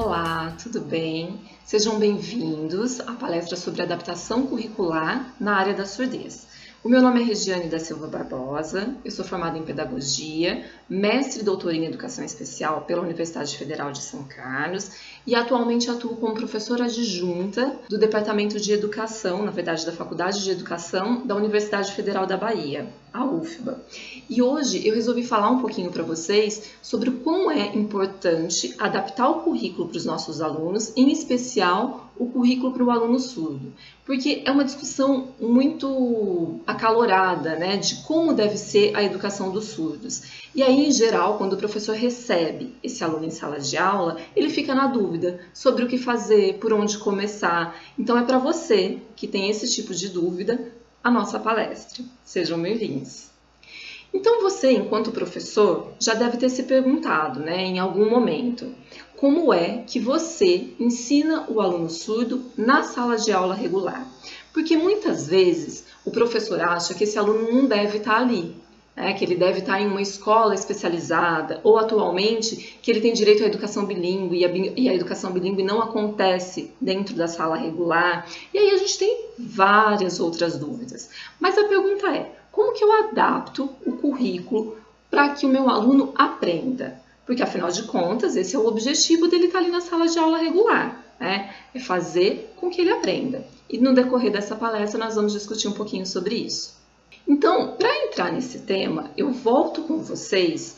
Olá, tudo bem? Sejam bem-vindos à palestra sobre adaptação curricular na área da surdez. O meu nome é Regiane da Silva Barbosa, eu sou formada em Pedagogia, mestre e doutora em Educação Especial pela Universidade Federal de São Carlos e atualmente atuo como professora adjunta do Departamento de Educação, na verdade da Faculdade de Educação da Universidade Federal da Bahia, a UFBA. E hoje eu resolvi falar um pouquinho para vocês sobre o quão é importante adaptar o currículo para os nossos alunos, em especial o currículo para o aluno surdo, porque é uma discussão muito acalorada, né, de como deve ser a educação dos surdos. E aí, em geral, quando o professor recebe esse aluno em sala de aula, ele fica na dúvida sobre o que fazer, por onde começar. Então é para você que tem esse tipo de dúvida a nossa palestra. Sejam bem-vindos. Então você, enquanto professor, já deve ter se perguntado, né, em algum momento, como é que você ensina o aluno surdo na sala de aula regular? Porque muitas vezes o professor acha que esse aluno não deve estar ali, né, que ele deve estar em uma escola especializada, ou atualmente que ele tem direito à educação bilíngue e a educação bilíngue não acontece dentro da sala regular. E aí a gente tem várias outras dúvidas. Mas a pergunta é, como que eu adapto o currículo para que o meu aluno aprenda? Porque, afinal de contas, esse é o objetivo dele estar ali na sala de aula regular, né? É fazer com que ele aprenda. E no decorrer dessa palestra nós vamos discutir um pouquinho sobre isso. Então, para entrar nesse tema, eu volto com vocês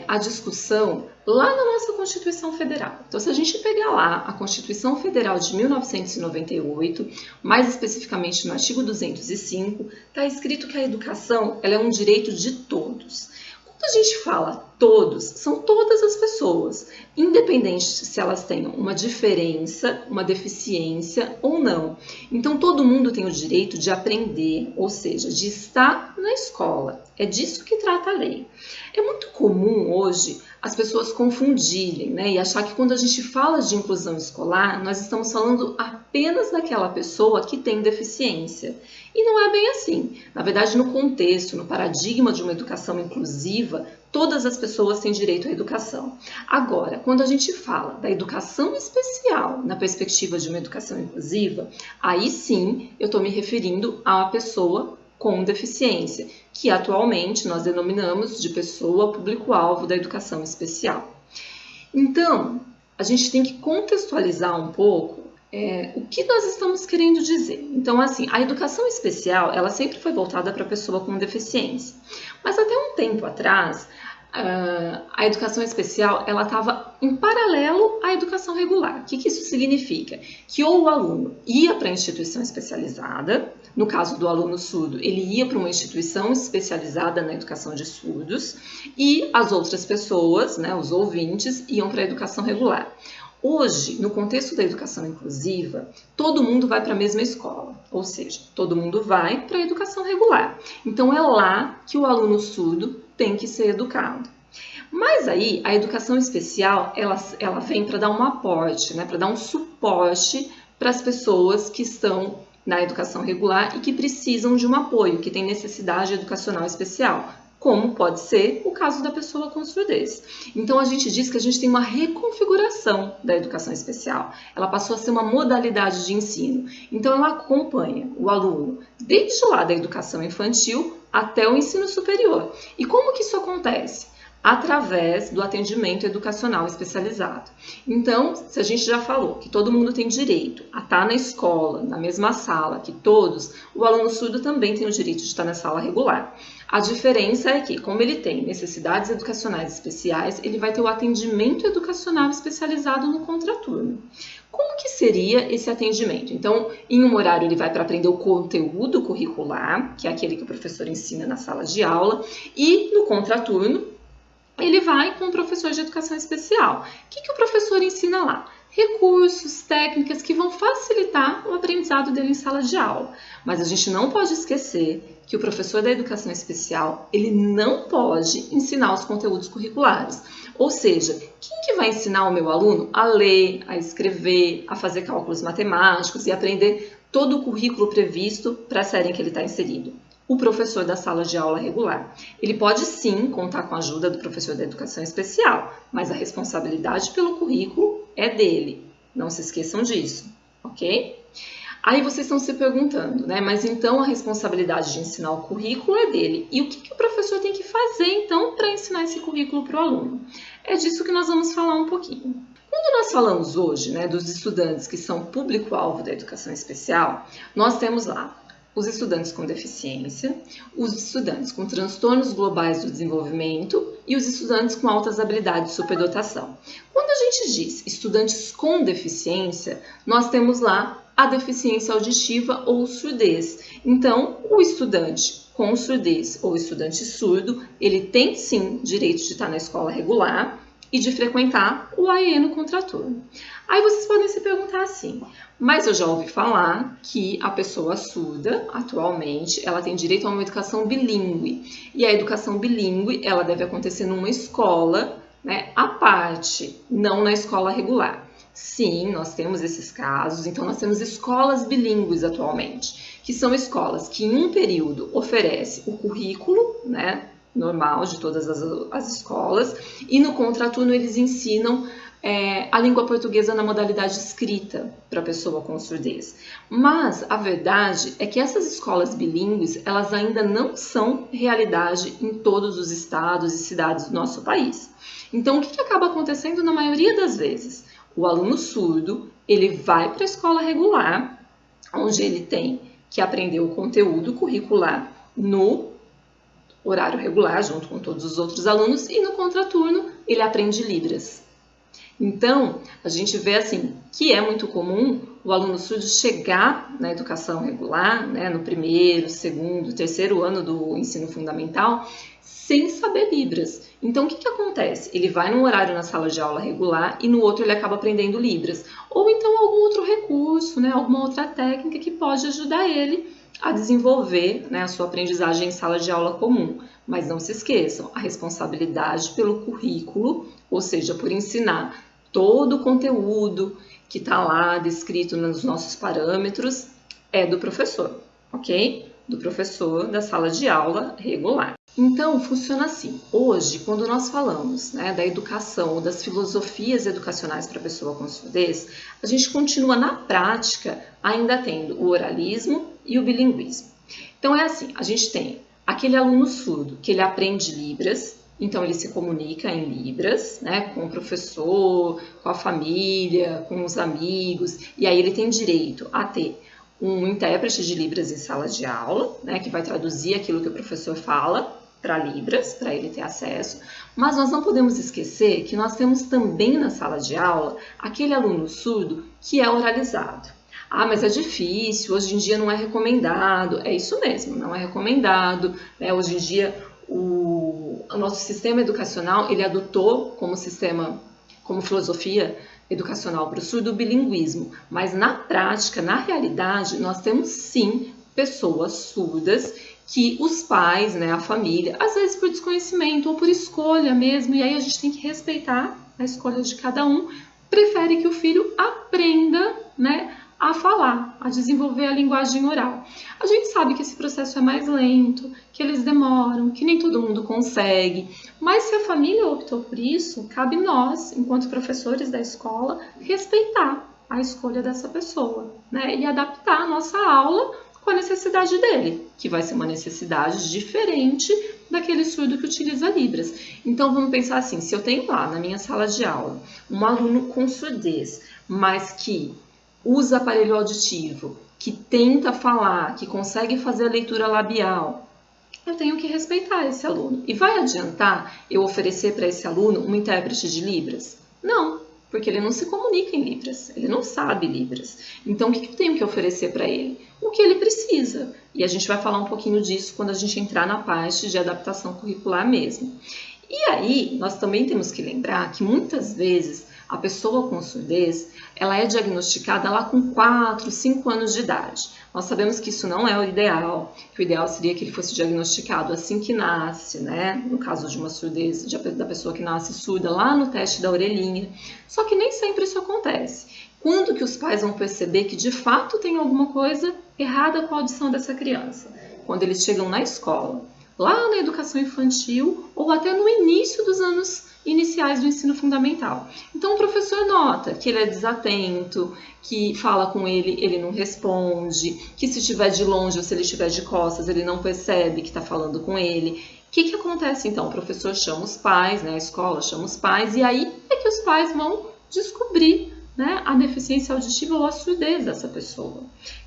a discussão lá na nossa Constituição Federal. Então, se a gente pegar lá a Constituição Federal de 1998, mais especificamente no artigo 205, está escrito que a educação ela é um direito de todos. Quando a gente fala todos, são todas as pessoas, independente se elas tenham uma diferença, uma deficiência ou não. Então, todo mundo tem o direito de aprender, ou seja, de estar na escola. É disso que trata a lei. É muito comum hoje as pessoas confundirem, né, e achar que quando a gente fala de inclusão escolar, nós estamos falando apenas daquela pessoa que tem deficiência. E não é bem assim. Na verdade, no contexto, no paradigma de uma educação inclusiva, todas as pessoas têm direito à educação. Agora, quando a gente fala da educação especial na perspectiva de uma educação inclusiva, aí sim eu estou me referindo a uma pessoa com deficiência, que atualmente nós denominamos de pessoa público-alvo da educação especial. Então, a gente tem que contextualizar um pouco o que nós estamos querendo dizer. Então, assim, a educação especial, ela sempre foi voltada para a pessoa com deficiência. Mas até um tempo atrás, a educação especial, ela estava em paralelo à educação regular. O que isso significa? Que ou o aluno ia para a instituição especializada, no caso do aluno surdo, ele ia para uma instituição especializada na educação de surdos, e as outras pessoas, né, os ouvintes, iam para a educação regular. Hoje, no contexto da educação inclusiva, todo mundo vai para a mesma escola, ou seja, todo mundo vai para a educação regular. Então, é lá que o aluno surdo tem que ser educado. Mas aí, a educação especial, ela vem para dar um aporte, né, para dar um suporte para as pessoas que estão na educação regular e que precisam de um apoio, que têm necessidade educacional especial, como pode ser o caso da pessoa com surdez. Então, a gente diz que a gente tem uma reconfiguração da educação especial. Ela passou a ser uma modalidade de ensino. Então, ela acompanha o aluno desde lá da educação infantil até o ensino superior. E como que isso acontece? Através do atendimento educacional especializado. Então, se a gente já falou que todo mundo tem direito a estar na escola, na mesma sala que todos, o aluno surdo também tem o direito de estar na sala regular. A diferença é que, como ele tem necessidades educacionais especiais, ele vai ter o atendimento educacional especializado no contraturno. Como que seria esse atendimento? Então, em um horário ele vai para aprender o conteúdo curricular, que é aquele que o professor ensina na sala de aula, e no contraturno ele vai com o professor de educação especial. O que o professor ensina lá? Recursos, técnicas que vão facilitar o aprendizado dele em sala de aula. Mas a gente não pode esquecer que o professor da educação especial, ele não pode ensinar os conteúdos curriculares. Ou seja, quem que vai ensinar o meu aluno a ler, a escrever, a fazer cálculos matemáticos e aprender todo o currículo previsto para a série em que ele está inserido? O professor da sala de aula regular. Ele pode sim contar com a ajuda do professor da educação especial, mas a responsabilidade pelo currículo é dele. Não se esqueçam disso, ok? Aí vocês estão se perguntando, né? Mas então a responsabilidade de ensinar o currículo é dele. E o que o professor tem que fazer, então, para ensinar esse currículo para o aluno? É disso que nós vamos falar um pouquinho. Quando nós falamos hoje, né, dos estudantes que são público-alvo da educação especial, nós temos lá os estudantes com deficiência, os estudantes com transtornos globais do desenvolvimento e os estudantes com altas habilidades de superdotação. Quando a gente diz estudantes com deficiência, nós temos lá a deficiência auditiva ou surdez. Então, o estudante com surdez ou estudante surdo, ele tem sim direito de estar na escola regular e de frequentar o AEE no contraturno. Aí vocês podem se perguntar assim, mas eu já ouvi falar que a pessoa surda, atualmente, ela tem direito a uma educação bilíngue. E a educação bilíngue, ela deve acontecer numa escola, né, à parte, não na escola regular. Sim, nós temos esses casos, então nós temos escolas bilíngues atualmente, que são escolas que em um período oferecem o currículo, né, normal de todas as escolas, e no contraturno eles ensinam a língua portuguesa na modalidade escrita para a pessoa com surdez. Mas a verdade é que essas escolas bilíngues, elas ainda não são realidade em todos os estados e cidades do nosso país. Então, o que acaba acontecendo na maioria das vezes? O aluno surdo, ele vai para a escola regular, onde ele tem que aprender o conteúdo curricular no horário regular, junto com todos os outros alunos, e no contraturno ele aprende Libras. Então, a gente vê assim que é muito comum o aluno surdo chegar na educação regular, né, no primeiro, segundo, terceiro ano do ensino fundamental, sem saber Libras. Então, o que acontece? Ele vai num horário na sala de aula regular e no outro ele acaba aprendendo Libras. Ou então algum outro recurso, né, alguma outra técnica que pode ajudar ele a desenvolver, né, a sua aprendizagem em sala de aula comum. Mas não se esqueçam, a responsabilidade pelo currículo, ou seja, por ensinar todo o conteúdo que está lá descrito nos nossos parâmetros, é do professor, ok? Do professor da sala de aula regular. Então, funciona assim. Hoje, quando nós falamos, né, da educação ou das filosofias educacionais para a pessoa com surdez, a gente continua na prática ainda tendo o oralismo e o bilinguismo. Então, é assim, a gente tem aquele aluno surdo que ele aprende Libras, então ele se comunica em Libras, né, com o professor, com a família, com os amigos, e aí ele tem direito a ter um intérprete de Libras em sala de aula, né, que vai traduzir aquilo que o professor fala para Libras, para ele ter acesso, mas nós não podemos esquecer que nós temos também na sala de aula aquele aluno surdo que é oralizado. Ah, mas é difícil, hoje em dia não é recomendado. É isso mesmo, não é recomendado, né? Hoje em dia o nosso sistema educacional, ele adotou como filosofia educacional para o surdo o bilinguismo, mas na prática, na realidade, nós temos sim pessoas surdas que os pais, né, a família, às vezes por desconhecimento ou por escolha mesmo, e aí a gente tem que respeitar a escolha de cada um, prefere que o filho aprenda, né, a falar, a desenvolver a linguagem oral. A gente sabe que esse processo é mais lento, que eles demoram, que nem todo mundo consegue, mas se a família optou por isso, cabe nós, enquanto professores da escola, respeitar a escolha dessa pessoa, né, e adaptar a nossa aula com a necessidade dele, que vai ser uma necessidade diferente daquele surdo que utiliza Libras. Então vamos pensar assim, se eu tenho lá na minha sala de aula um aluno com surdez, mas que usa aparelho auditivo, que tenta falar, que consegue fazer a leitura labial, eu tenho que respeitar esse aluno. E vai adiantar eu oferecer para esse aluno um intérprete de Libras? Não, porque ele não se comunica em Libras, ele não sabe Libras. Então, o que eu tenho que oferecer para ele? O que ele precisa. E a gente vai falar um pouquinho disso quando a gente entrar na parte de adaptação curricular mesmo. E aí, nós também temos que lembrar que muitas vezes a pessoa com surdez, ela é diagnosticada lá com 4, 5 anos de idade. Nós sabemos que isso não é o ideal, que o ideal seria que ele fosse diagnosticado assim que nasce, né? No caso de uma surdez, da pessoa que nasce surda, lá no teste da orelhinha. Só que nem sempre isso acontece. Quando que os pais vão perceber que de fato tem alguma coisa errada com a audição dessa criança? Quando eles chegam na escola, lá na educação infantil ou até no início dos anos iniciais iniciais do ensino fundamental. Então o professor nota que ele é desatento, que fala com ele, ele não responde, que se estiver de longe ou se ele estiver de costas, ele não percebe que está falando com ele. O que acontece então? O professor chama os pais, né, a escola chama os pais, e aí é que os pais vão descobrir, né, a deficiência auditiva ou a surdez dessa pessoa.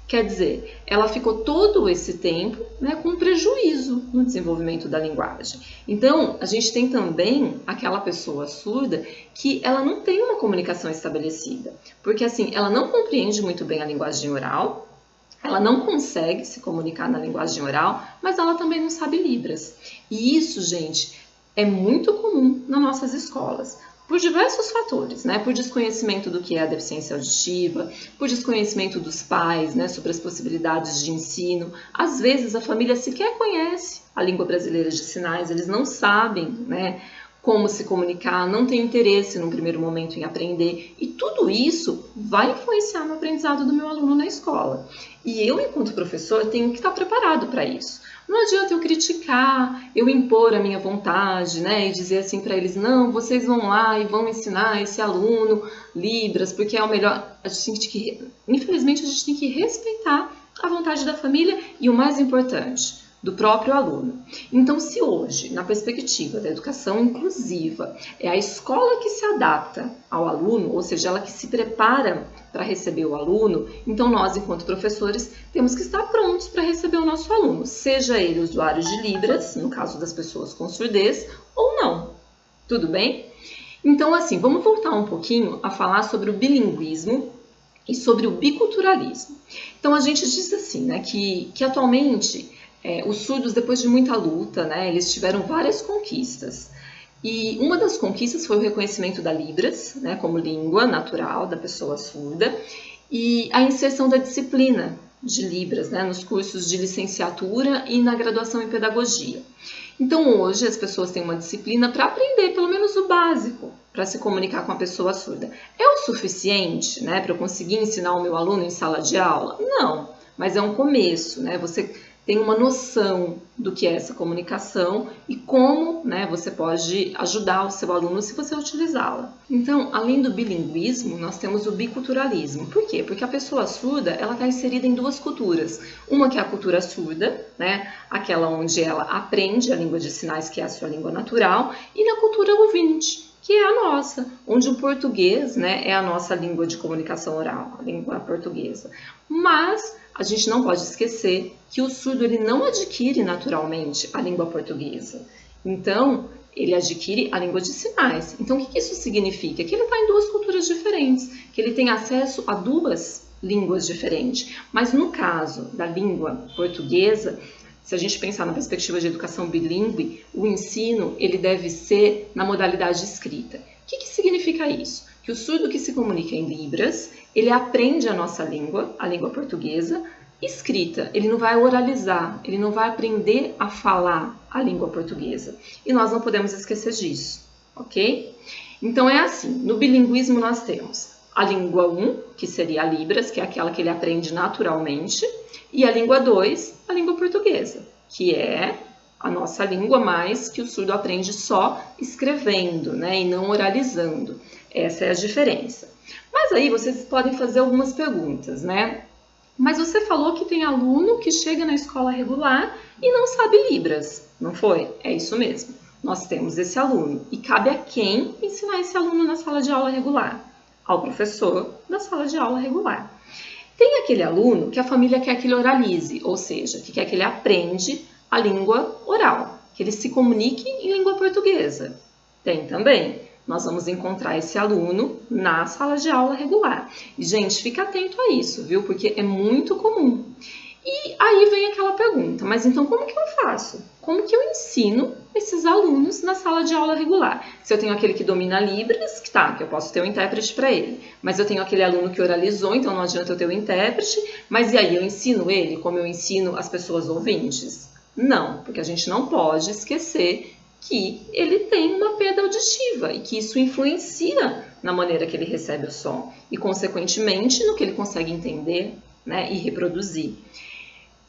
Quer dizer, ela ficou todo esse tempo, né, com prejuízo no desenvolvimento da linguagem. Então, a gente tem também aquela pessoa surda que ela não tem uma comunicação estabelecida, porque assim, ela não compreende muito bem a linguagem oral, ela não consegue se comunicar na linguagem oral, mas ela também não sabe Libras. E isso, gente, é muito comum nas nossas escolas. Por diversos fatores, né? Por desconhecimento do que é a deficiência auditiva, por desconhecimento dos pais, né, sobre as possibilidades de ensino. Às vezes a família sequer conhece a língua brasileira de sinais, eles não sabem, né, como se comunicar, não têm interesse no primeiro momento em aprender. E tudo isso vai influenciar no aprendizado do meu aluno na escola. E eu, enquanto professor, tenho que estar preparado para isso. Não adianta eu criticar, eu impor a minha vontade, né, e dizer assim para eles, não, vocês vão lá e vão ensinar esse aluno Libras, porque é o melhor. Infelizmente, a gente tem que respeitar a vontade da família e o mais importante, do próprio aluno. Então, se hoje, na perspectiva da educação inclusiva, é a escola que se adapta ao aluno, ou seja, ela que se prepara para receber o aluno, então nós, enquanto professores, temos que estar prontos para receber o nosso aluno, seja ele usuário de Libras, no caso das pessoas com surdez, ou não. Tudo bem? Então, assim, vamos voltar um pouquinho a falar sobre o bilinguismo e sobre o biculturalismo. Então, a gente diz assim, né, que atualmente os surdos, depois de muita luta, né, eles tiveram várias conquistas. E uma das conquistas foi o reconhecimento da Libras, né, como língua natural da pessoa surda, e a inserção da disciplina de Libras, né, nos cursos de licenciatura e na graduação em pedagogia. Então, hoje, as pessoas têm uma disciplina para aprender pelo menos o básico, para se comunicar com a pessoa surda. É o suficiente, né, para eu conseguir ensinar o meu aluno em sala de aula? Não, mas é um começo, né? Você tem uma noção do que é essa comunicação e como, né, você pode ajudar o seu aluno se você utilizá-la. Então, além do bilinguismo, nós temos o biculturalismo. Por quê? Porque a pessoa surda, ela está inserida em duas culturas. Uma que é a cultura surda, né, aquela onde ela aprende a língua de sinais, que é a sua língua natural, e na cultura ouvinte, que é a nossa, onde o português, né, é a nossa língua de comunicação oral, a língua portuguesa. Mas a gente não pode esquecer que o surdo ele não adquire naturalmente a língua portuguesa. Então, ele adquire a língua de sinais. Então, o que isso significa? Que ele está em duas culturas diferentes, que ele tem acesso a duas línguas diferentes. Mas no caso da língua portuguesa, se a gente pensar na perspectiva de educação bilíngue, o ensino ele deve ser na modalidade escrita. O que significa isso? Que o surdo que se comunica em Libras, ele aprende a nossa língua, a língua portuguesa, escrita. Ele não vai oralizar, ele não vai aprender a falar a língua portuguesa. E nós não podemos esquecer disso, ok? Então é assim, no bilinguismo nós temos a língua 1, que seria a Libras, que é aquela que ele aprende naturalmente, e a língua 2, a língua portuguesa, que é a nossa língua, mas que o surdo aprende só escrevendo, né, e não oralizando. Essa é a diferença. Mas aí vocês podem fazer algumas perguntas, né? Mas você falou que tem aluno que chega na escola regular e não sabe Libras, não foi? É isso mesmo. Nós temos esse aluno e cabe a quem ensinar esse aluno na sala de aula regular? Ao professor da sala de aula regular. Tem aquele aluno que a família quer que ele oralize, ou seja, que quer que ele aprende a língua oral, que ele se comunique em língua portuguesa. Tem também. Nós vamos encontrar esse aluno na sala de aula regular. E, gente, fica atento a isso, viu? Porque é muito comum. E aí vem aquela pergunta, mas então como que eu faço? Como que eu ensino esses alunos na sala de aula regular? Se eu tenho aquele que domina Libras, que eu posso ter um intérprete para ele, mas eu tenho aquele aluno que oralizou, então não adianta eu ter um intérprete, mas e aí eu ensino ele como eu ensino as pessoas ouvintes? Não, porque a gente não pode esquecer que ele tem uma perda auditiva e que isso influencia na maneira que ele recebe o som e, consequentemente, no que ele consegue entender, né, e reproduzir.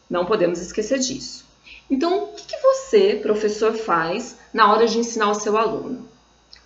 Não podemos esquecer disso. Então, o que você, professor, faz na hora de ensinar o seu aluno?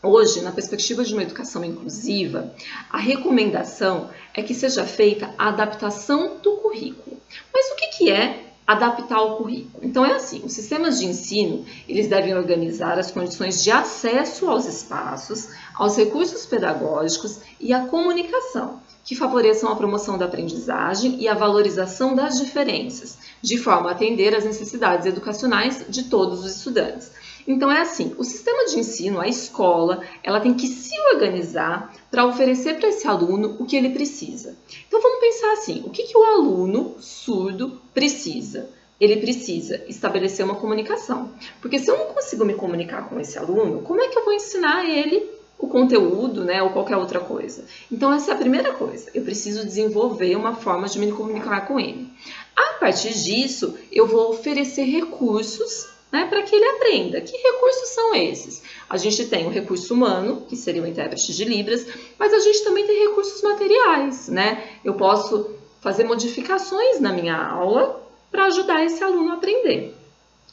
Hoje, na perspectiva de uma educação inclusiva, a recomendação é que seja feita a adaptação do currículo. Mas o que é adaptar o currículo? Então é assim, os sistemas de ensino, eles devem organizar as condições de acesso aos espaços, aos recursos pedagógicos e à comunicação, que favoreçam a promoção da aprendizagem e a valorização das diferenças, de forma a atender às necessidades educacionais de todos os estudantes. Então é assim, o sistema de ensino, a escola, ela tem que se organizar para oferecer para esse aluno o que ele precisa. Então vamos pensar assim, o que o aluno surdo precisa? Ele precisa estabelecer uma comunicação. Porque se eu não consigo me comunicar com esse aluno, como é que eu vou ensinar ele o conteúdo, né, ou qualquer outra coisa? Então essa é a primeira coisa, eu preciso desenvolver uma forma de me comunicar com ele. A partir disso, eu vou oferecer recursos, né, para que ele aprenda. Que recursos são esses? A gente tem o recurso humano, que seria o intérprete de Libras, mas a gente também tem recursos materiais, né? Eu posso fazer modificações na minha aula para ajudar esse aluno a aprender.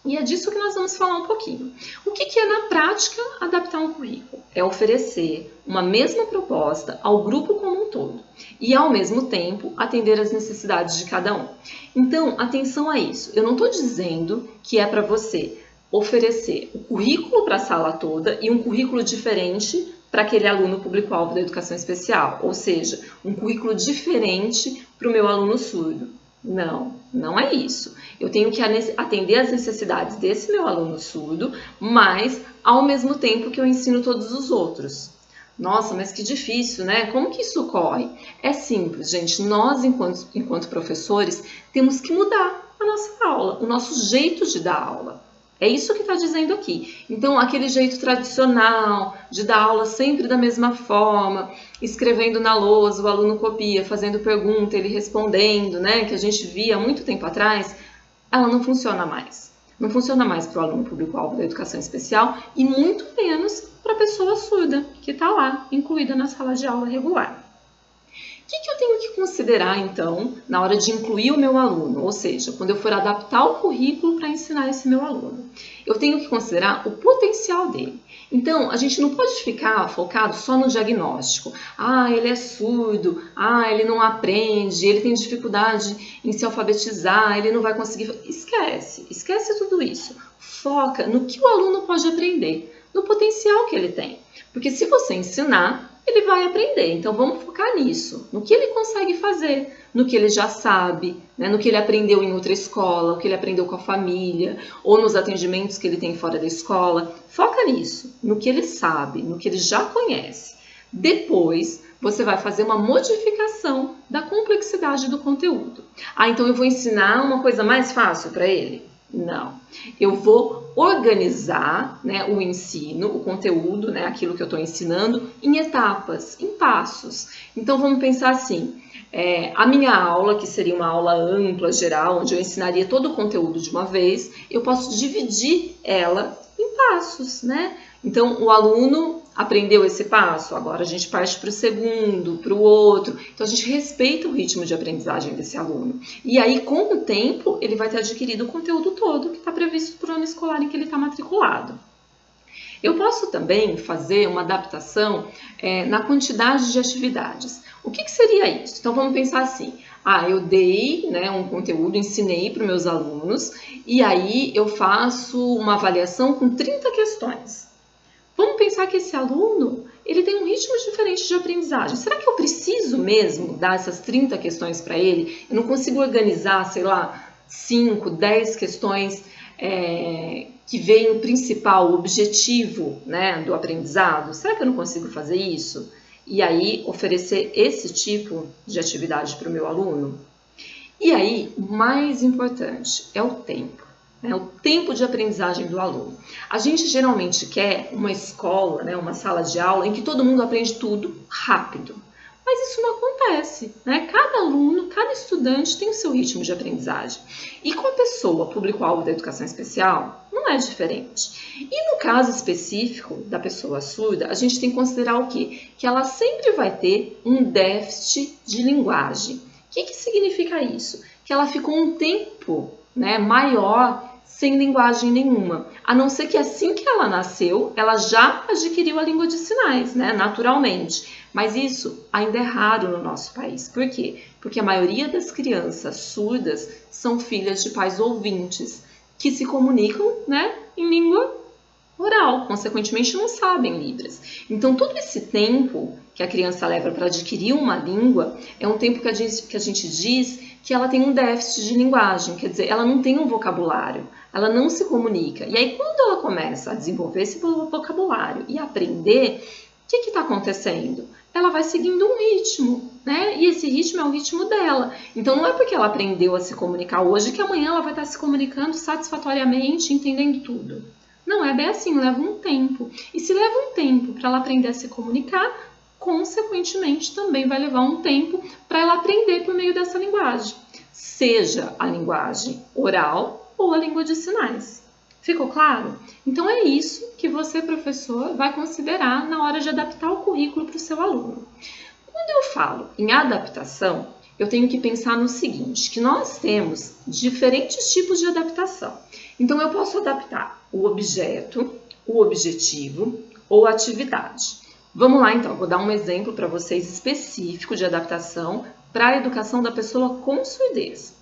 E é disso que nós vamos falar um pouquinho. O que é, na prática, adaptar um currículo? É oferecer uma mesma proposta ao grupo como um todo e, ao mesmo tempo, atender às necessidades de cada um. Então, atenção a isso. Eu não estou dizendo que é para você oferecer o currículo para a sala toda e um currículo diferente para aquele aluno público-alvo da educação especial, ou seja, um currículo diferente para o meu aluno surdo. Não, não é isso. Eu tenho que atender às necessidades desse meu aluno surdo, mas ao mesmo tempo que eu ensino todos os outros. Nossa, mas que difícil, né? Como que isso ocorre? É simples, gente. Nós, enquanto professores, temos que mudar a nossa aula, o nosso jeito de dar aula. É isso que está dizendo aqui. Então, aquele jeito tradicional de dar aula sempre da mesma forma, escrevendo na lousa, o aluno copia, fazendo pergunta, ele respondendo, né, que a gente via há muito tempo atrás, ela não funciona mais. Não funciona mais para o aluno público-alvo da educação especial e muito menos para a pessoa surda, que está lá, incluída na sala de aula regular. O que eu tenho que considerar, então, na hora de incluir o meu aluno? Ou seja, quando eu for adaptar o currículo para ensinar esse meu aluno. Eu tenho que considerar o potencial dele. Então, a gente não pode ficar focado só no diagnóstico. Ah, ele é surdo, ele não aprende, ele tem dificuldade em se alfabetizar, ele não vai conseguir... Esquece tudo isso. Foca no que o aluno pode aprender, no potencial que ele tem. Porque se você ensinar, ele vai aprender. Então, vamos focar nisso, no que ele consegue fazer, no que ele já sabe, né? No que ele aprendeu em outra escola, o que ele aprendeu com a família, ou nos atendimentos que ele tem fora da escola. Foca nisso, no que ele sabe, no que ele já conhece. Depois, você vai fazer uma modificação da complexidade do conteúdo. Então eu vou ensinar uma coisa mais fácil para ele? Não. Eu vou organizar, né, o ensino, o conteúdo, né, aquilo que eu estou ensinando, em etapas, em passos. Então, vamos pensar assim, a minha aula, que seria uma aula ampla, geral, onde eu ensinaria todo o conteúdo de uma vez, eu posso dividir ela em passos, né? Então, o aluno aprendeu esse passo, agora a gente parte para o segundo, para o outro. Então, a gente respeita o ritmo de aprendizagem desse aluno. E aí, com o tempo, ele vai ter adquirido o conteúdo todo que está previsto para o ano escolar em que ele está matriculado. Eu posso também fazer uma adaptação na quantidade de atividades. O que seria isso? Então, vamos pensar assim. Eu dei, né, um conteúdo, ensinei para os meus alunos, e aí eu faço uma avaliação com 30 questões. Vamos pensar que esse aluno, ele tem um ritmo diferente de aprendizagem. Será que eu preciso mesmo dar essas 30 questões para ele? Eu não consigo organizar, sei lá, 5, 10 questões que veem o principal, o objetivo, né, do aprendizado? Será que eu não consigo fazer isso? E aí, oferecer esse tipo de atividade para o meu aluno? E aí, o mais importante é o tempo. O tempo de aprendizagem do aluno. A gente geralmente quer uma escola, né, uma sala de aula em que todo mundo aprende tudo rápido. Mas isso não acontece, né? Cada aluno, cada estudante tem o seu ritmo de aprendizagem. E com a pessoa, público-alvo da educação especial, não é diferente. E no caso específico da pessoa surda, a gente tem que considerar o quê? Que ela sempre vai ter um déficit de linguagem. O que significa isso? Que ela ficou um tempo, né, maior sem linguagem nenhuma, a não ser que assim que ela nasceu, ela já adquiriu a língua de sinais, né, naturalmente. Mas isso ainda é raro no nosso país. Por quê? Porque a maioria das crianças surdas são filhas de pais ouvintes, que se comunicam, né, em língua oral, consequentemente não sabem Libras. Então, todo esse tempo que a criança leva para adquirir uma língua é um tempo que a gente diz que ela tem um déficit de linguagem, quer dizer, ela não tem um vocabulário, ela não se comunica. E aí, quando ela começa a desenvolver esse vocabulário e aprender, o que está acontecendo? Ela vai seguindo um ritmo, né? E esse ritmo é o ritmo dela. Então, não é porque ela aprendeu a se comunicar hoje que amanhã ela vai estar se comunicando satisfatoriamente, entendendo tudo. Não é bem assim, leva um tempo. E se leva um tempo para ela aprender a se comunicar, consequentemente também vai levar um tempo para ela aprender por meio dessa linguagem. Seja a linguagem oral ou a língua de sinais. Ficou claro? Então é isso que você, professor, vai considerar na hora de adaptar o currículo para o seu aluno. Quando eu falo em adaptação, eu tenho que pensar no seguinte, que nós temos diferentes tipos de adaptação. Então eu posso adaptar o objeto, o objetivo ou a atividade. Vamos lá então, eu vou dar um exemplo para vocês específico de adaptação para a educação da pessoa com surdez.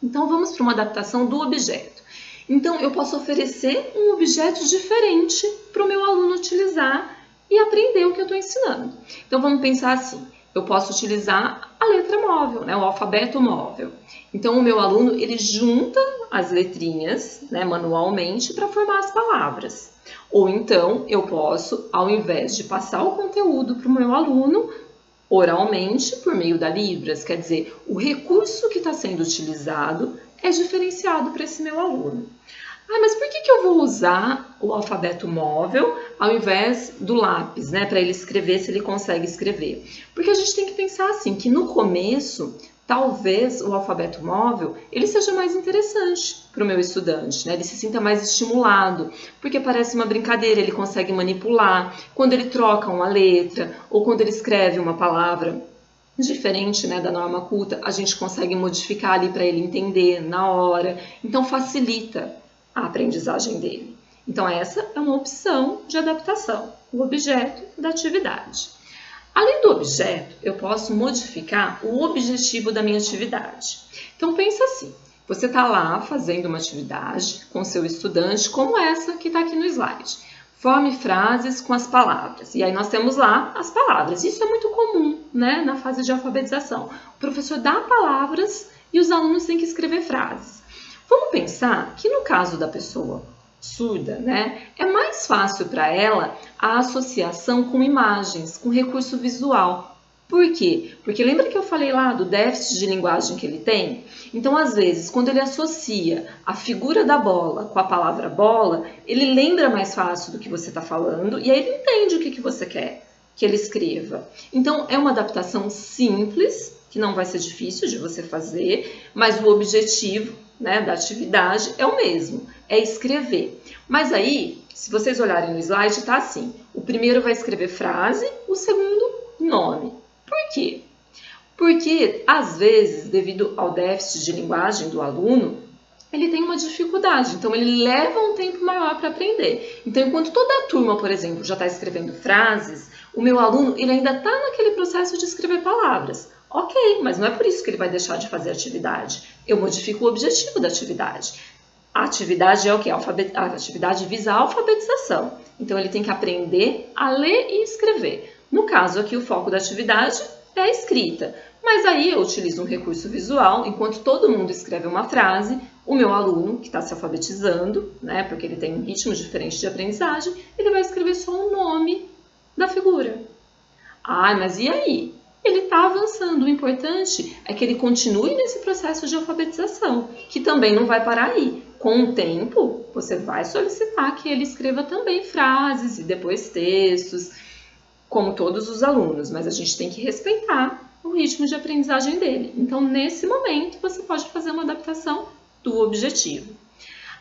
Então vamos para uma adaptação do objeto. Então eu posso oferecer um objeto diferente para o meu aluno utilizar e aprender o que eu estou ensinando. Então vamos pensar assim, eu posso utilizar a letra móvel, né, o alfabeto móvel. Então o meu aluno ele junta as letrinhas, né, manualmente para formar as palavras. Ou então eu posso, ao invés de passar o conteúdo para o meu aluno, oralmente por meio da Libras, quer dizer, o recurso que está sendo utilizado é diferenciado para esse meu aluno. Ah, mas por que eu vou usar o alfabeto móvel ao invés do lápis, né, para ele escrever se ele consegue escrever? Porque a gente tem que pensar assim, que no começo, talvez o alfabeto móvel ele seja mais interessante para o meu estudante, né? Ele se sinta mais estimulado, porque parece uma brincadeira, ele consegue manipular quando ele troca uma letra ou quando ele escreve uma palavra diferente, né, da norma culta, a gente consegue modificar ali para ele entender na hora, então facilita a aprendizagem dele. Então essa é uma opção de adaptação, o objeto da atividade. Além do objeto, eu posso modificar o objetivo da minha atividade. Então pensa assim, você está lá fazendo uma atividade com seu estudante, como essa que está aqui no slide. Forme frases com as palavras. E aí nós temos lá as palavras. Isso é muito comum, né, na fase de alfabetização. O professor dá palavras e os alunos têm que escrever frases. Vamos pensar que no caso da pessoa surda, né, é mais fácil para ela a associação com imagens, com recurso visual. Por quê? Porque lembra que eu falei lá do déficit de linguagem que ele tem? Então, às vezes, quando ele associa a figura da bola com a palavra bola, ele lembra mais fácil do que você está falando e aí ele entende o que você quer que ele escreva. Então, é uma adaptação simples, que não vai ser difícil de você fazer, mas o objetivo, né, da atividade é o mesmo, é escrever. Mas aí, se vocês olharem no slide, tá assim, o primeiro vai escrever frase, o segundo nome. Por quê? Porque, às vezes, devido ao déficit de linguagem do aluno, ele tem uma dificuldade, então ele leva um tempo maior para aprender. Então, enquanto toda a turma, por exemplo, já está escrevendo frases, o meu aluno ele ainda está naquele processo de escrever palavras. Ok, mas não é por isso que ele vai deixar de fazer a atividade. Eu modifico o objetivo da atividade. A atividade é o quê? A atividade visa a alfabetização. Então, ele tem que aprender a ler e escrever. No caso aqui, o foco da atividade é a escrita. Mas aí eu utilizo um recurso visual, enquanto todo mundo escreve uma frase, o meu aluno, que está se alfabetizando, né, porque ele tem um ritmo diferente de aprendizagem, ele vai escrever só o nome da figura. Ah, mas e aí? Ele está avançando. O importante é que ele continue nesse processo de alfabetização, que também não vai parar aí. Com o tempo, você vai solicitar que ele escreva também frases e depois textos, como todos os alunos, mas a gente tem que respeitar o ritmo de aprendizagem dele. Então, nesse momento, você pode fazer uma adaptação do objetivo.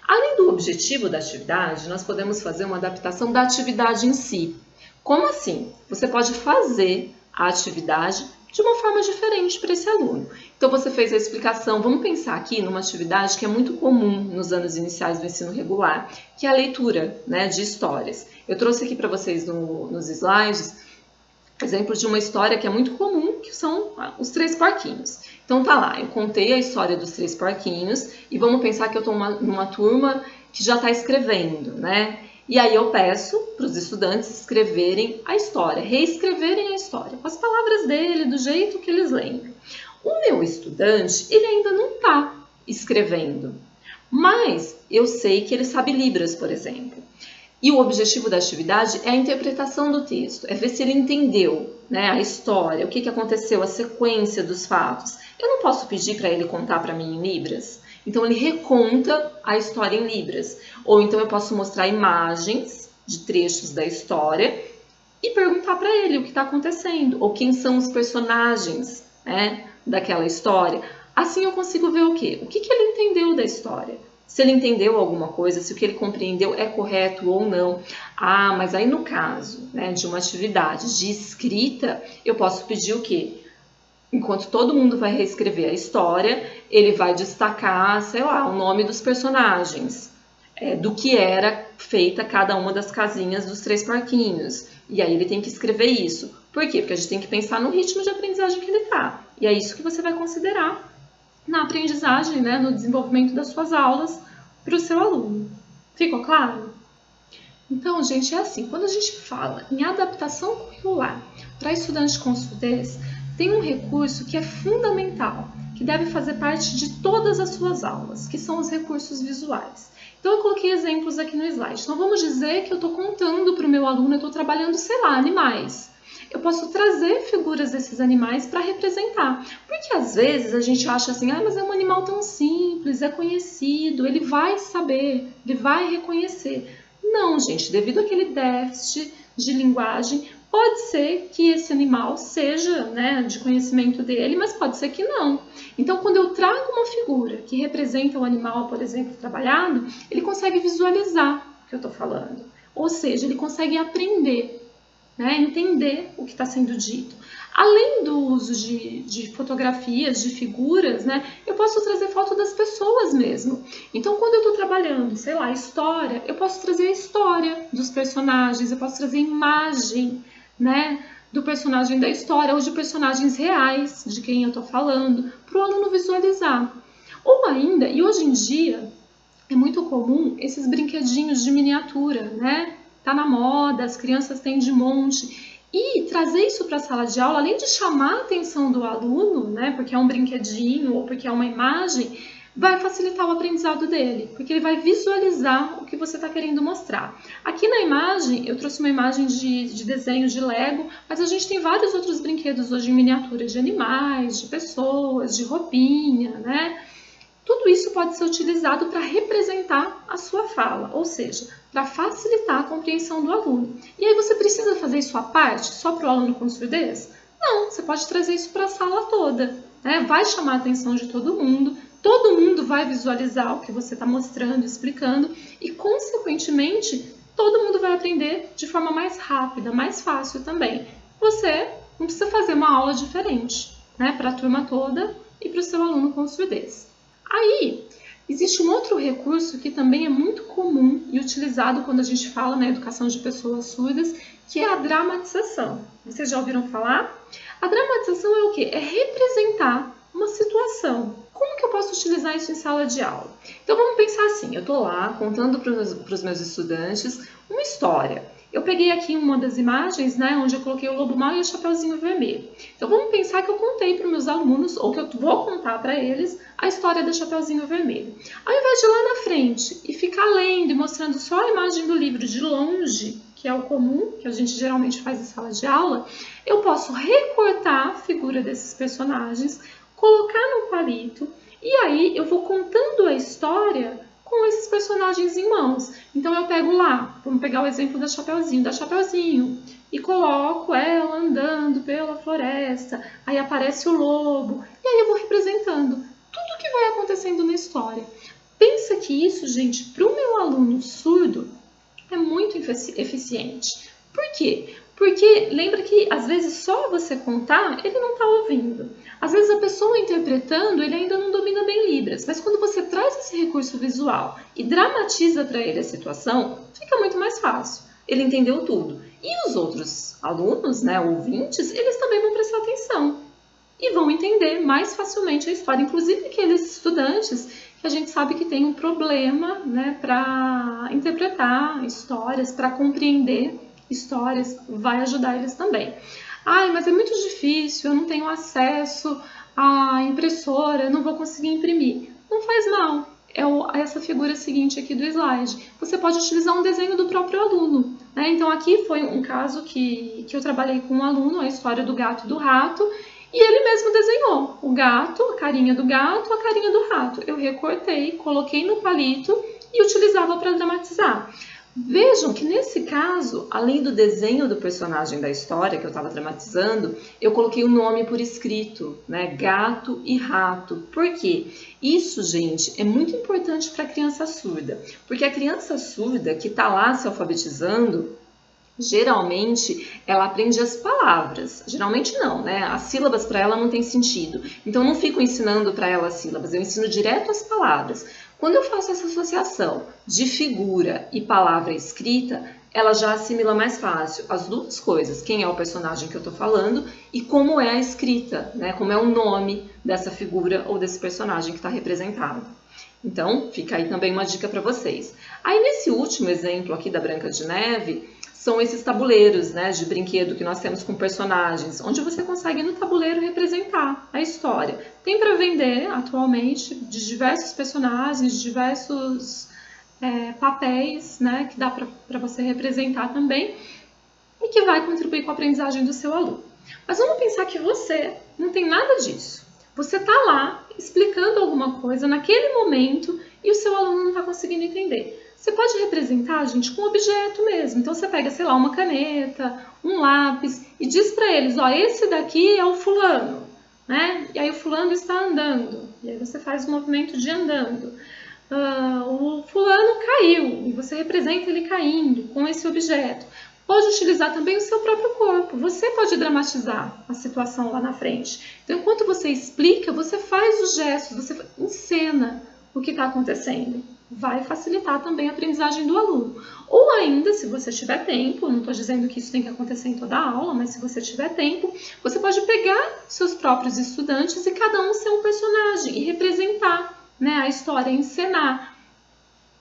Além do objetivo da atividade, nós podemos fazer uma adaptação da atividade em si. Como assim? Você pode fazer a atividade de uma forma diferente para esse aluno. Então, você fez a explicação. Vamos pensar aqui numa atividade que é muito comum nos anos iniciais do ensino regular, que é a leitura, né, de histórias. Eu trouxe aqui para vocês nos slides exemplos de uma história que é muito comum, que são os Três Porquinhos. Então, tá lá, eu contei a história dos Três Porquinhos e vamos pensar que eu estou numa turma que já está escrevendo, né? E aí eu peço para os estudantes escreverem a história, reescreverem a história, com as palavras dele, do jeito que eles lembram. O meu estudante, ele ainda não está escrevendo, mas eu sei que ele sabe Libras, por exemplo. E o objetivo da atividade é a interpretação do texto, é ver se ele entendeu, né, a história, o que aconteceu, a sequência dos fatos. Eu não posso pedir para ele contar para mim em Libras. Então, ele reconta a história em Libras. Ou então, eu posso mostrar imagens de trechos da história e perguntar para ele o que está acontecendo. Ou quem são os personagens, né, daquela história. Assim, eu consigo ver o quê? O que ele entendeu da história. Se ele entendeu alguma coisa, se o que ele compreendeu é correto ou não. Ah, mas aí no caso, né, de uma atividade de escrita, eu posso pedir o quê? Enquanto todo mundo vai reescrever a história, ele vai destacar, sei lá, o nome dos personagens, do que era feita cada uma das casinhas dos Três Porquinhos. E aí ele tem que escrever isso. Por quê? Porque a gente tem que pensar no ritmo de aprendizagem que ele está. E é isso que você vai considerar na aprendizagem, né, no desenvolvimento das suas aulas para o seu aluno. Ficou claro? Então, gente, é assim, quando a gente fala em adaptação curricular para estudante com surdez, tem um recurso que é fundamental, que deve fazer parte de todas as suas aulas, que são os recursos visuais. Então, eu coloquei exemplos aqui no slide. Então, vamos dizer que eu estou contando para o meu aluno, eu estou trabalhando, sei lá, animais. Eu posso trazer figuras desses animais para representar. Porque às vezes a gente acha assim, mas é um animal tão simples, é conhecido, ele vai saber, ele vai reconhecer. Não, gente, devido àquele déficit de linguagem, pode ser que esse animal seja, né, de conhecimento dele, mas pode ser que não. Então, quando eu trago uma figura que representa o animal, por exemplo, trabalhado, ele consegue visualizar o que eu estou falando. Ou seja, ele consegue aprender, né, entender o que está sendo dito. Além do uso de fotografias, de figuras, né, eu posso trazer foto das pessoas mesmo. Então, quando eu estou trabalhando, sei lá, história, eu posso trazer a história dos personagens, eu posso trazer imagem, né, do personagem da história ou de personagens reais de quem eu estou falando, para o aluno visualizar. Ou ainda, e hoje em dia, é muito comum esses brinquedinhos de miniatura, né? Tá na moda, as crianças têm de monte. E trazer isso para a sala de aula, além de chamar a atenção do aluno, né, porque é um brinquedinho ou porque é uma imagem, vai facilitar o aprendizado dele, porque ele vai visualizar o que você está querendo mostrar. Aqui na imagem, eu trouxe uma imagem de desenho de Lego, mas a gente tem vários outros brinquedos hoje em miniatura de animais, de pessoas, de roupinha, né? Tudo isso pode ser utilizado para representar a sua fala, ou seja, para facilitar a compreensão do aluno. E aí você precisa fazer isso à parte, só para o aluno com surdez? Não, você pode trazer isso para a sala toda, né? Vai chamar a atenção de todo mundo vai visualizar o que você está mostrando, explicando e, consequentemente, todo mundo vai aprender de forma mais rápida, mais fácil também. Você não precisa fazer uma aula diferente, né, para a turma toda e para o seu aluno com surdez. Aí, existe um outro recurso que também é muito comum e utilizado quando a gente fala na educação de pessoas surdas, que é a dramatização. Vocês já ouviram falar? A dramatização é o quê? É representar uma situação. Como que eu posso utilizar isso em sala de aula? Então, vamos pensar assim, eu estou lá contando para os meus estudantes uma história. Eu peguei aqui uma das imagens, né, onde eu coloquei o lobo mau e o chapeuzinho vermelho. Então, vamos pensar que eu contei para os meus alunos, ou que eu vou contar para eles, a história do chapeuzinho vermelho. Ao invés de ir lá na frente e ficar lendo e mostrando só a imagem do livro de longe, que é o comum, que a gente geralmente faz em sala de aula, eu posso recortar a figura desses personagens, colocar no palito, e aí eu vou contando a história com esses personagens em mãos. Então eu pego lá, vamos pegar o exemplo da Chapeuzinho, e coloco ela andando pela floresta, aí aparece o lobo, e aí eu vou representando tudo o que vai acontecendo na história. Pensa que isso, gente, para o meu aluno surdo, é muito eficiente. Por quê? Porque lembra que às vezes só você contar, ele não está ouvindo. Às vezes a pessoa interpretando, ele ainda não domina bem Libras, mas quando você traz esse recurso visual e dramatiza para ele a situação, fica muito mais fácil. Ele entendeu tudo. E os outros alunos, né, ouvintes, eles também vão prestar atenção e vão entender mais facilmente a história, inclusive aqueles estudantes que a gente sabe que tem um problema, né, para interpretar histórias, para compreender histórias, vai ajudar eles também. Ai, mas é muito difícil, eu não tenho acesso à impressora, eu não vou conseguir imprimir. Não faz mal, é essa figura seguinte aqui do slide. Você pode utilizar um desenho do próprio aluno, né? Então aqui foi um caso que eu trabalhei com um aluno, a história do gato e do rato, e ele mesmo desenhou o gato, a carinha do gato, a carinha do rato. Eu recortei, coloquei no palito e utilizava para dramatizar. Vejam que nesse caso, além do desenho do personagem da história que eu estava dramatizando, eu coloquei o nome por escrito, né? Gato e rato. Por quê? Isso, gente, é muito importante para a criança surda, porque a criança surda que está lá se alfabetizando, geralmente ela aprende as palavras, geralmente não, né? As sílabas para ela não tem sentido, então eu não fico ensinando para ela as sílabas, eu ensino direto as palavras. Quando eu faço essa associação de figura e palavra escrita, ela já assimila mais fácil as duas coisas, quem é o personagem que eu estou falando e como é a escrita, né? Como é o nome dessa figura ou desse personagem que está representado. Então, fica aí também uma dica para vocês. Aí nesse último exemplo aqui da Branca de Neve, são esses tabuleiros, né, de brinquedo que nós temos com personagens, onde você consegue no tabuleiro representar a história. Tem para vender atualmente de diversos personagens, de diversos papéis, né, que dá para você representar também e que vai contribuir com a aprendizagem do seu aluno. Mas vamos pensar que você não tem nada disso. Você está lá explicando alguma coisa naquele momento e o seu aluno não está conseguindo entender. Você pode representar, gente, com objeto mesmo. Então você pega, sei lá, uma caneta, um lápis e diz para eles, ó, esse daqui é o fulano, né? E aí o fulano está andando. E aí você faz o movimento de andando. O fulano caiu e você representa ele caindo com esse objeto. Pode utilizar também o seu próprio corpo. Você pode dramatizar a situação lá na frente. Então, enquanto você explica, você faz os gestos, você encena o que está acontecendo. Vai facilitar também a aprendizagem do aluno. Ou ainda, se você tiver tempo, não estou dizendo que isso tem que acontecer em toda a aula, mas se você tiver tempo, você pode pegar seus próprios estudantes e cada um ser um personagem e representar, né, a história, encenar.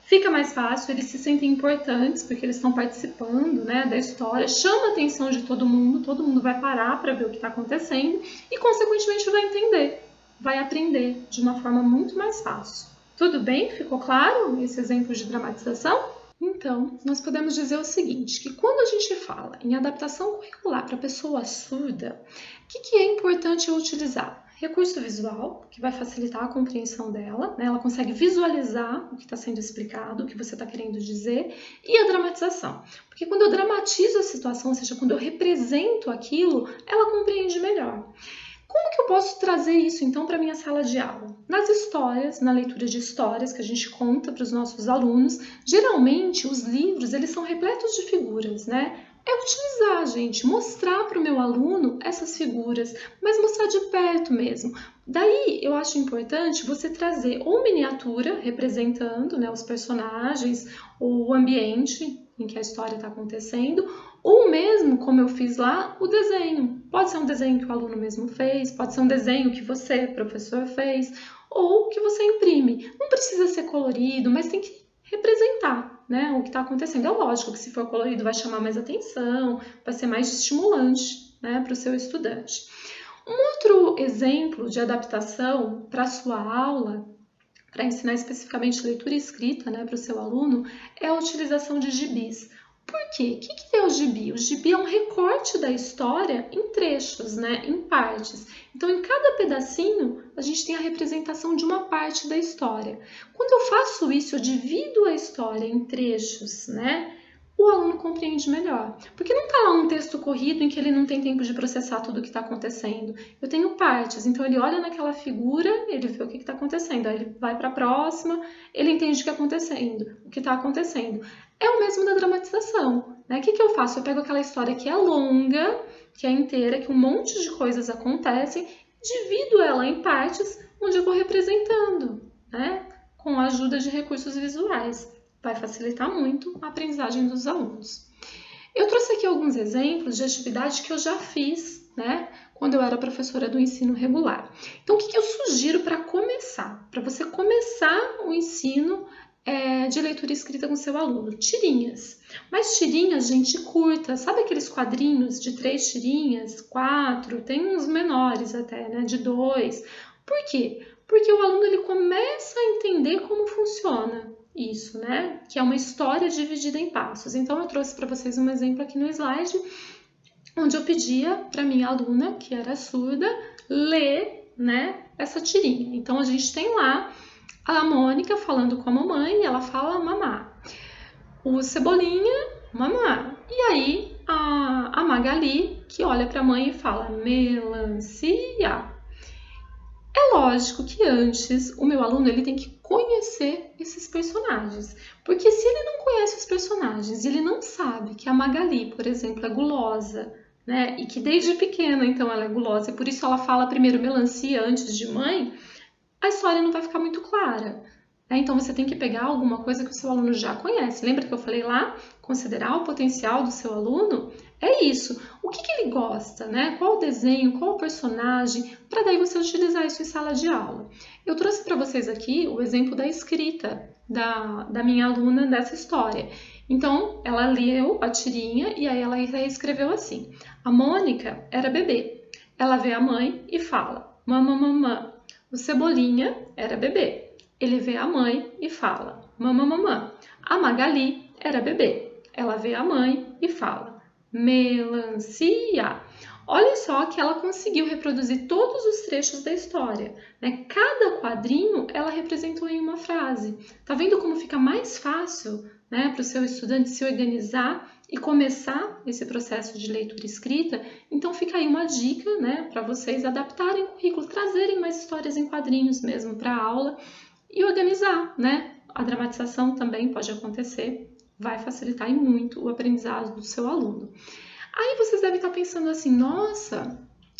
Fica mais fácil, eles se sentem importantes porque eles estão participando, né, da história, chama a atenção de todo mundo vai parar para ver o que está acontecendo e, consequentemente, vai entender, vai aprender de uma forma muito mais fácil. Tudo bem? Ficou claro esse exemplo de dramatização? Então, nós podemos dizer o seguinte, que quando a gente fala em adaptação curricular para pessoa surda, o que é importante eu utilizar? Recurso visual, que vai facilitar a compreensão dela, né? Ela consegue visualizar o que está sendo explicado, o que você está querendo dizer, e a dramatização. Porque quando eu dramatizo a situação, ou seja, quando eu represento aquilo, ela compreende melhor. Como que eu posso trazer isso, então, para a minha sala de aula? Nas histórias, na leitura de histórias que a gente conta para os nossos alunos, geralmente os livros, eles são repletos de figuras, né? É utilizar, gente, mostrar para o meu aluno essas figuras, mas mostrar de perto mesmo. Daí, eu acho importante você trazer ou miniatura, representando, né, os personagens, o ambiente em que a história está acontecendo, ou mesmo, como eu fiz lá, o desenho. Pode ser um desenho que o aluno mesmo fez, pode ser um desenho que você, professor, fez, ou que você imprime. Não precisa ser colorido, mas tem que representar, né, o que está acontecendo. É lógico que se for colorido vai chamar mais atenção, vai ser mais estimulante, né, para o seu estudante. Um outro exemplo de adaptação para a sua aula, para ensinar especificamente leitura e escrita, né, para o seu aluno, é a utilização de gibis. Por quê? O que é o gibi? O gibi é um recorte da história em trechos, né, em partes. Então, em cada pedacinho, a gente tem a representação de uma parte da história. Quando eu faço isso, eu divido a história em trechos, né, o aluno compreende melhor. Porque não está lá um texto corrido em que ele não tem tempo de processar tudo o que está acontecendo. Eu tenho partes, então ele olha naquela figura, ele vê o que está acontecendo, aí ele vai para a próxima, ele entende o que está acontecendo. É o mesmo da dramatização. né? O que eu faço? Eu pego aquela história que é longa, que é inteira, que um monte de coisas acontecem, divido ela em partes onde eu vou representando, né? Com a ajuda de recursos visuais. Vai facilitar muito a aprendizagem dos alunos. Eu trouxe aqui alguns exemplos de atividade que eu já fiz, né? Quando eu era professora do ensino regular. Então, o que eu sugiro para começar? Para você começar o ensino de leitura escrita com seu aluno? Tirinhas. Mas tirinhas, gente, curta. Sabe aqueles quadrinhos de 3 tirinhas, 4? Tem uns menores até, né? De 2. Por quê? Porque o aluno ele começa a entender como funciona isso, né? Que é uma história dividida em passos. Então, eu trouxe para vocês um exemplo aqui no slide, onde eu pedia para minha aluna, que era surda, ler, né, essa tirinha. Então, a gente tem lá a Mônica falando com a mamãe, ela fala mamá. O Cebolinha, mamá. E aí, a Magali, que olha para a mãe e fala melancia. É lógico que antes o meu aluno ele tem que conhecer esses personagens, porque se ele não conhece os personagens, ele não sabe que a Magali, por exemplo, é gulosa, né? E que desde pequena, então, ela é gulosa e por isso ela fala primeiro melancia antes de mãe, a história não vai ficar muito clara. Então, você tem que pegar alguma coisa que o seu aluno já conhece. Lembra que eu falei lá? Considerar o potencial do seu aluno? É isso. O que ele gosta, né? Qual o desenho, qual o personagem, para daí você utilizar isso em sala de aula. Eu trouxe para vocês aqui o exemplo da escrita da minha aluna dessa história. Então, ela leu a tirinha e aí ela escreveu assim. A Mônica era bebê. Ela vê a mãe e fala, mamã, mamã. O Cebolinha era bebê. Ele vê a mãe e fala, mamã, mamã. A Magali era bebê. Ela vê a mãe e fala, melancia. Olha só que ela conseguiu reproduzir todos os trechos da história, né? Cada quadrinho ela representou em uma frase. Tá vendo como fica mais fácil, né, para o seu estudante se organizar e começar esse processo de leitura escrita? Então fica aí uma dica, né, para vocês adaptarem o currículo, trazerem mais histórias em quadrinhos mesmo para a aula e organizar, né? A dramatização também pode acontecer, vai facilitar muito o aprendizado do seu aluno. Aí vocês devem estar pensando assim, nossa,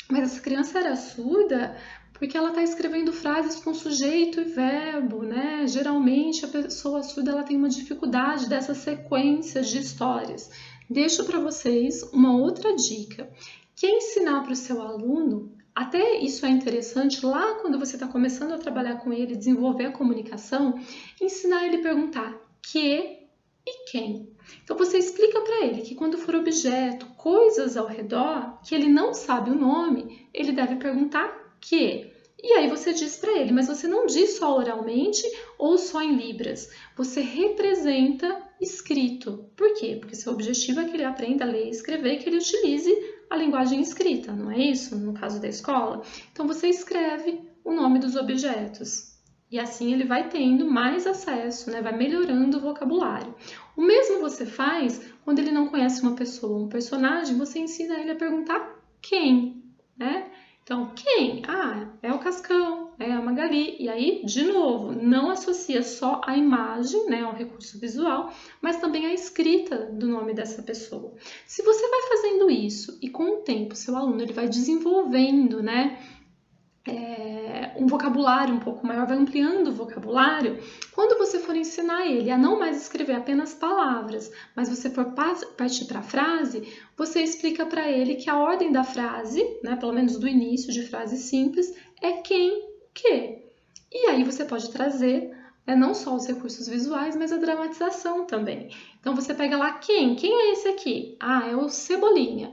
mas essa criança era surda porque ela está escrevendo frases com sujeito e verbo, né? Geralmente a pessoa surda ela tem uma dificuldade dessa sequência de histórias. Deixo para vocês uma outra dica, que é ensinar para o seu aluno. Até isso é interessante lá quando você está começando a trabalhar com ele, desenvolver a comunicação, ensinar ele a perguntar que e quem. Então você explica para ele que quando for objeto, coisas ao redor, que ele não sabe o nome, ele deve perguntar que. E aí você diz para ele, mas você não diz só oralmente ou só em libras, você representa escrito. Por quê? Porque seu objetivo é que ele aprenda a ler e escrever e que ele utilize a linguagem escrita, não é isso? No caso da escola. Então, você escreve o nome dos objetos. E assim ele vai tendo mais acesso, né? Vai melhorando o vocabulário. O mesmo você faz quando ele não conhece uma pessoa, um personagem, você ensina ele a perguntar quem, né? Então, quem? Ah, é o Cascão, é a Magali. E aí, de novo, não associa só a imagem, né, ao recurso visual, mas também a escrita do nome dessa pessoa. Se você vai fazendo isso e com o tempo seu aluno ele vai desenvolvendo, né, um vocabulário um pouco maior, vai ampliando o vocabulário, quando você for ensinar ele a não mais escrever apenas palavras, mas você for partir para a frase, você explica para ele que a ordem da frase, né, pelo menos do início de frase simples, é quem, que. E aí você pode trazer não só os recursos visuais, mas a dramatização também. Então você pega lá quem é esse aqui? Ah, é o Cebolinha.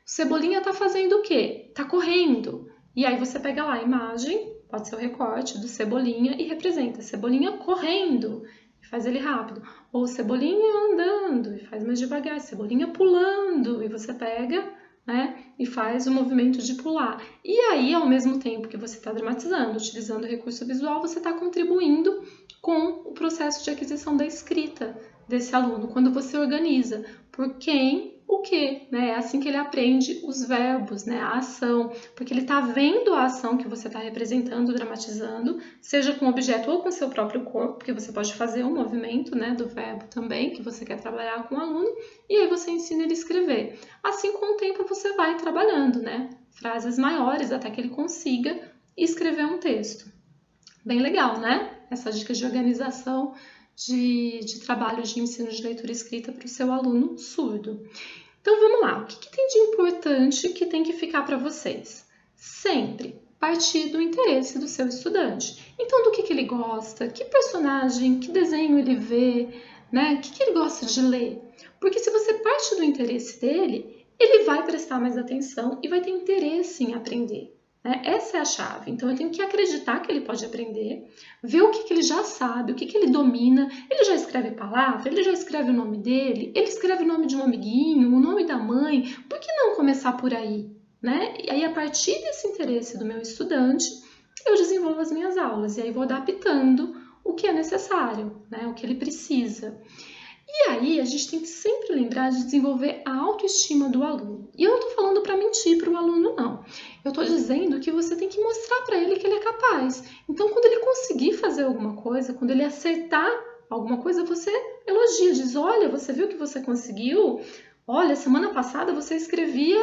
O Cebolinha está fazendo o quê? Está correndo. E aí você pega lá a imagem, pode ser o recorte do Cebolinha e representa Cebolinha correndo e faz ele rápido. Ou Cebolinha andando e faz mais devagar, Cebolinha pulando e você pega, né, e faz o movimento de pular. E aí, ao mesmo tempo que você está dramatizando, utilizando o recurso visual, você está contribuindo com o processo de aquisição da escrita desse aluno. Quando você organiza por quem, o que, né? É assim que ele aprende os verbos, né? A ação, porque ele está vendo a ação que você está representando, dramatizando, seja com o objeto ou com seu próprio corpo, porque você pode fazer um movimento, né, do verbo também, que você quer trabalhar com o aluno, e aí você ensina ele a escrever. Assim, com o tempo, você vai trabalhando, né? Frases maiores até que ele consiga escrever um texto. Bem legal, né? Essa dica de organização de trabalho de ensino de leitura e escrita para o seu aluno surdo. Então vamos lá, o que tem de importante que tem que ficar para vocês? Sempre partir do interesse do seu estudante. Então, do que ele gosta, que personagem, que desenho ele vê, né? O que ele gosta de ler? Porque se você parte do interesse dele, ele vai prestar mais atenção e vai ter interesse em aprender. Essa é a chave. Então, eu tenho que acreditar que ele pode aprender, ver o que ele já sabe, o que ele domina. Ele já escreve palavra, ele já escreve o nome dele, ele escreve o nome de um amiguinho, o nome da mãe. Por que não começar por aí? Né? E aí, a partir desse interesse do meu estudante, eu desenvolvo as minhas aulas. E aí, vou adaptando o que é necessário, né? O que ele precisa. E aí, a gente tem que sempre lembrar de desenvolver a autoestima do aluno. E eu não estou falando para mentir para o aluno, não. Eu estou dizendo que você tem que mostrar para ele que ele é capaz. Então, quando ele conseguir fazer alguma coisa, quando ele acertar alguma coisa, você elogia, diz, olha, você viu que você conseguiu? Olha, semana passada você escrevia,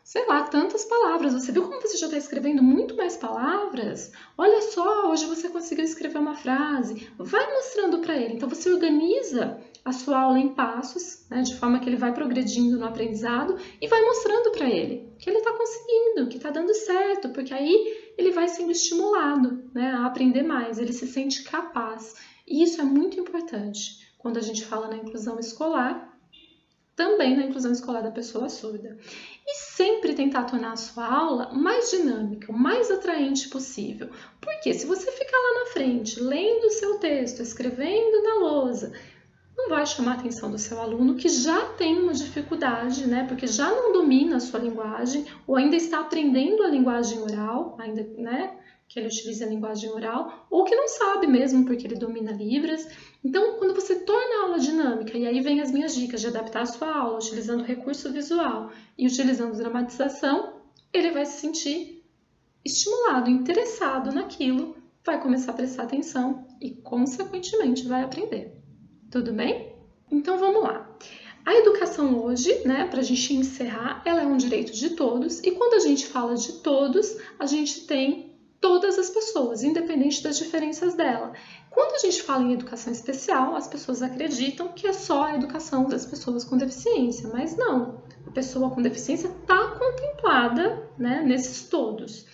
sei lá, tantas palavras. Você viu como você já está escrevendo muito mais palavras? Olha só, hoje você conseguiu escrever uma frase. Vai mostrando para ele. Então, você organiza a sua aula em passos, né, de forma que ele vai progredindo no aprendizado e vai mostrando para ele que ele está conseguindo, que está dando certo, porque aí ele vai sendo estimulado, né, a aprender mais, ele se sente capaz. E isso é muito importante quando a gente fala na inclusão escolar, também na inclusão escolar da pessoa surda. E sempre tentar tornar a sua aula mais dinâmica, o mais atraente possível. Porque se você ficar lá na frente, lendo o seu texto, escrevendo na lousa, não vai chamar a atenção do seu aluno que já tem uma dificuldade, né? Porque já não domina a sua linguagem ou ainda está aprendendo a linguagem oral, ainda, né? Que ele utiliza a linguagem oral, ou que não sabe mesmo porque ele domina Libras. Então, quando você torna a aula dinâmica, e aí vem as minhas dicas de adaptar a sua aula utilizando recurso visual e utilizando dramatização, ele vai se sentir estimulado, interessado naquilo, vai começar a prestar atenção e, consequentemente, vai aprender. Tudo bem? Então vamos lá. A educação hoje, né, para a gente encerrar, ela é um direito de todos e quando a gente fala de todos, a gente tem todas as pessoas, independente das diferenças dela. Quando a gente fala em educação especial, as pessoas acreditam que é só a educação das pessoas com deficiência, mas não. A pessoa com deficiência está contemplada, né, nesses todos.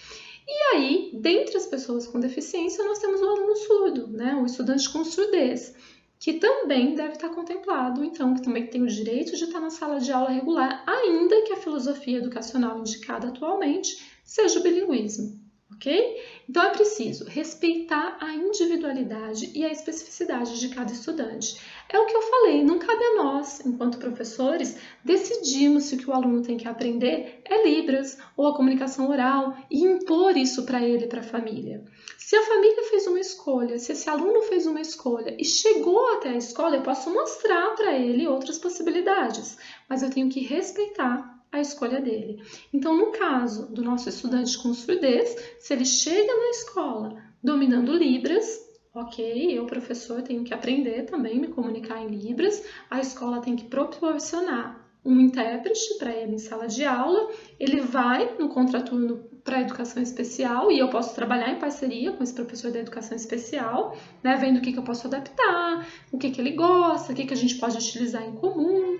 E aí, dentre as pessoas com deficiência, nós temos o aluno surdo, né, o estudante com surdez, que também deve estar contemplado, então, que também tem o direito de estar na sala de aula regular, ainda que a filosofia educacional indicada atualmente seja o bilinguismo, ok? Então, é preciso respeitar a individualidade e a especificidade de cada estudante. É o que eu falei, não cabe a nós, enquanto professores, decidirmos se o que o aluno tem que aprender é Libras ou a comunicação oral e impor isso para ele e para a família. Se a família fez uma escolha, se esse aluno fez uma escolha e chegou até a escola, eu posso mostrar para ele outras possibilidades, mas eu tenho que respeitar a escolha dele. Então, no caso do nosso estudante com surdez, se ele chega na escola dominando Libras, ok, eu, professor, tenho que aprender também, me comunicar em Libras, a escola tem que proporcionar um intérprete para ele em sala de aula, ele vai no contraturno para a educação especial e eu posso trabalhar em parceria com esse professor da educação especial, né, vendo o que eu posso adaptar, o que ele gosta, o que a gente pode utilizar em comum.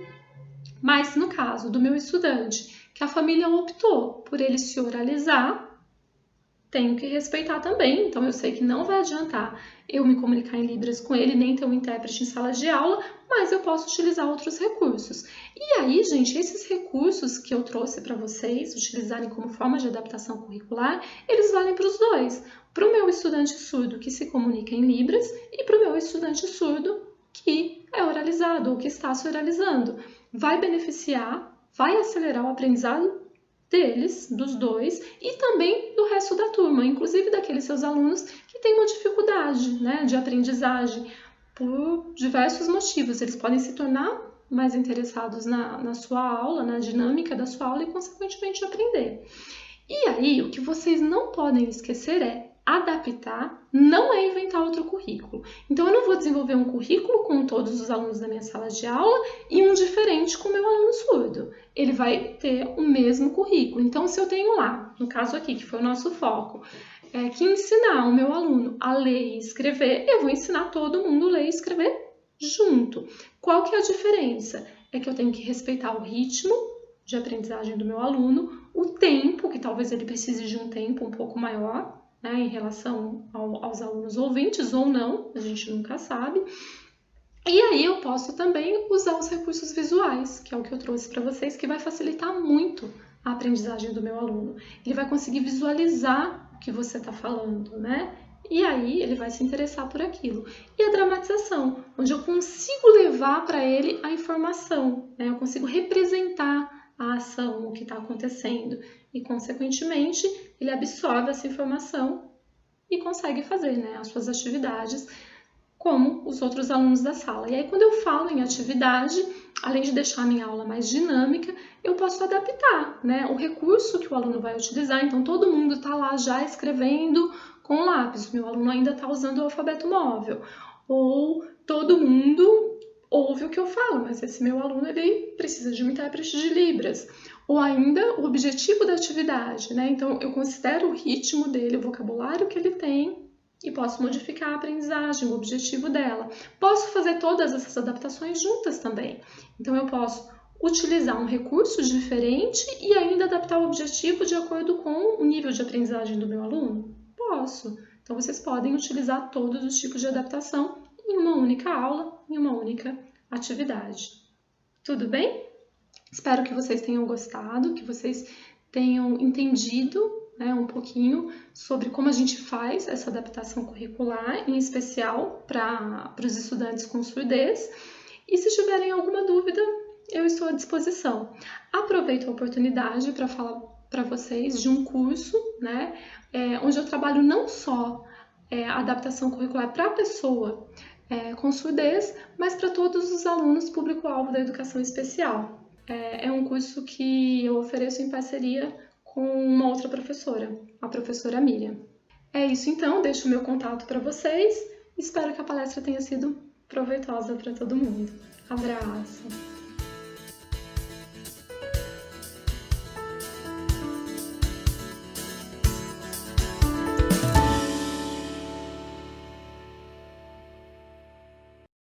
Mas no caso do meu estudante, que a família optou por ele se oralizar, tenho que respeitar também, então eu sei que não vai adiantar eu me comunicar em Libras com ele, nem ter um intérprete em sala de aula, mas eu posso utilizar outros recursos. E aí, gente, esses recursos que eu trouxe para vocês utilizarem como forma de adaptação curricular, eles valem para os dois. Para o meu estudante surdo que se comunica em Libras e para o meu estudante surdo que é oralizado ou que está se oralizando. Vai beneficiar, vai acelerar o aprendizado deles, dos dois, e também do resto da turma, inclusive daqueles seus alunos que têm uma dificuldade, né, de aprendizagem por diversos motivos. Eles podem se tornar mais interessados na sua aula, na dinâmica da sua aula e, consequentemente, aprender. E aí, o que vocês não podem esquecer é adaptar, não é inventar outro currículo. Então, eu não vou desenvolver um currículo com todos os alunos da minha sala de aula e um diferente com o meu aluno surdo. Ele vai ter o mesmo currículo. Então, se eu tenho lá, no caso aqui, que foi o nosso foco, que ensinar o meu aluno a ler e escrever, eu vou ensinar todo mundo a ler e escrever junto. Qual que é a diferença? É que eu tenho que respeitar o ritmo de aprendizagem do meu aluno, o tempo, que talvez ele precise de um tempo um pouco maior, né, em relação aos alunos ouvintes ou não, a gente nunca sabe. E aí eu posso também usar os recursos visuais, que é o que eu trouxe para vocês, que vai facilitar muito a aprendizagem do meu aluno. Ele vai conseguir visualizar o que você está falando, né? E aí ele vai se interessar por aquilo. E a dramatização, onde eu consigo levar para ele a informação, né? Eu consigo representar a ação, o que está acontecendo. E, consequentemente, ele absorve essa informação e consegue fazer, né, as suas atividades como os outros alunos da sala. E aí, quando eu falo em atividade, além de deixar a minha aula mais dinâmica, eu posso adaptar, né, o recurso que o aluno vai utilizar. Então, todo mundo está lá já escrevendo com lápis, o meu aluno ainda está usando o alfabeto móvel. Ou todo mundo ouve o que eu falo, mas esse meu aluno ele precisa de uma intérprete de Libras. Ou ainda o objetivo da atividade, né? Então, eu considero o ritmo dele, o vocabulário que ele tem e posso modificar a aprendizagem, o objetivo dela. Posso fazer todas essas adaptações juntas também. Então, eu posso utilizar um recurso diferente e ainda adaptar o objetivo de acordo com o nível de aprendizagem do meu aluno? Posso. Então, vocês podem utilizar todos os tipos de adaptação em uma única aula, em uma única atividade. Tudo bem? Espero que vocês tenham gostado, que vocês tenham entendido, né, um pouquinho sobre como a gente faz essa adaptação curricular, em especial para os estudantes com surdez. E se tiverem alguma dúvida, eu estou à disposição. Aproveito a oportunidade para falar para vocês de um curso, né, onde eu trabalho não só a adaptação curricular para a pessoa com surdez, mas para todos os alunos público-alvo da educação especial. É um curso que eu ofereço em parceria com uma outra professora, a professora Miriam. É isso então, deixo o meu contato para vocês. Espero que a palestra tenha sido proveitosa para todo mundo. Abraço!